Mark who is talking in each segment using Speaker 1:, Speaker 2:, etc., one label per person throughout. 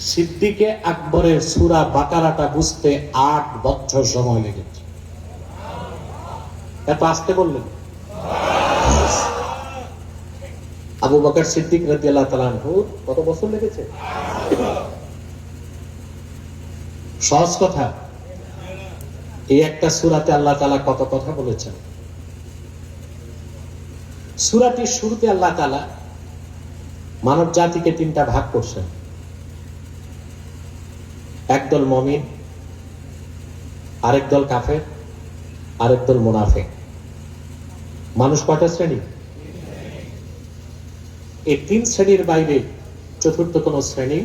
Speaker 1: সিদ্দিকে আকবরের সূরা বাকারাটা বুঝতে 8 বছর সময় লেগেছে। এত আসতে বললেন। আবু বকর সিদ্দিক রাদিয়াল্লাহু তাআলা আনহু কত বছর লেগেছে? সহজ কথা, এই একটা সূরাতে আল্লাহ তাআলা কত কথা বলেছেন। সূরাটির শুরুতে আল্লাহ তাআলা মানব জাতিকে 3টা ভাগ করছেন। একদল মুমিন, আরেক দল কাফের, আরেক দল মুনাফিক। মানুষ কয়টা শ্রেণী? এই 3 শ্রেণীর বাইরে চতুর্থ কোন শ্রেণী।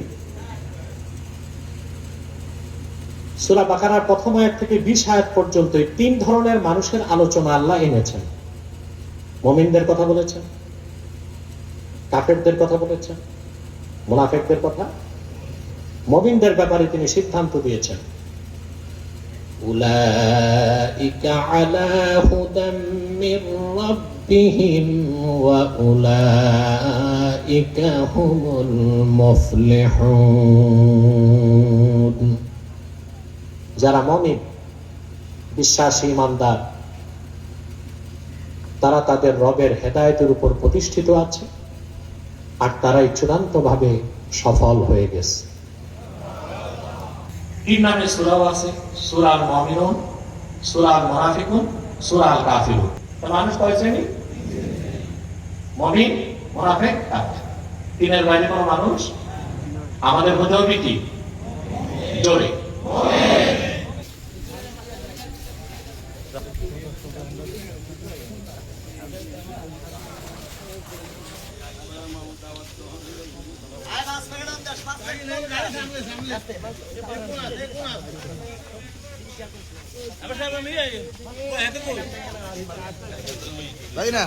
Speaker 1: সূরা বাকারার প্রথম আয়াত থেকে 20 আয়াত পর্যন্ত এই 3 ধরনের মানুষের আলোচনা আল্লাহ এনেছেন। মুমিনদের কথা বলেছেন, কাফেরদের কথা বলেছেন, মুনাফিকদের কথা। মুমিনদের ব্যাপারে তিনি সিদ্ধান্ত দিয়েছেন, উলাইকা আলা হুদাম মির রাব্বিহিম ওয়া উলাইকা হুমুল মুফলিহুন। যারা মুমিন, বিশ্বাসী, ঈমানদার, তারা তাদের রবের হেদায়েতের উপর প্রতিষ্ঠিত আছে, আর তারাই চূড়ান্তভাবে সফল হয়ে গেছে। 3 নামে সূরাও আছে, সূরা আল মুমিনুন, সূরা আল মুনাফিকুন, সূরা আল কাফিরুন। মানুষ কয় শ্রেণী? মুমিন, মুনাফিক, কাফের। 3-এর বাইরে কোন মানুষ আমাদের মধ্যেও কি জোরে
Speaker 2: তাই না?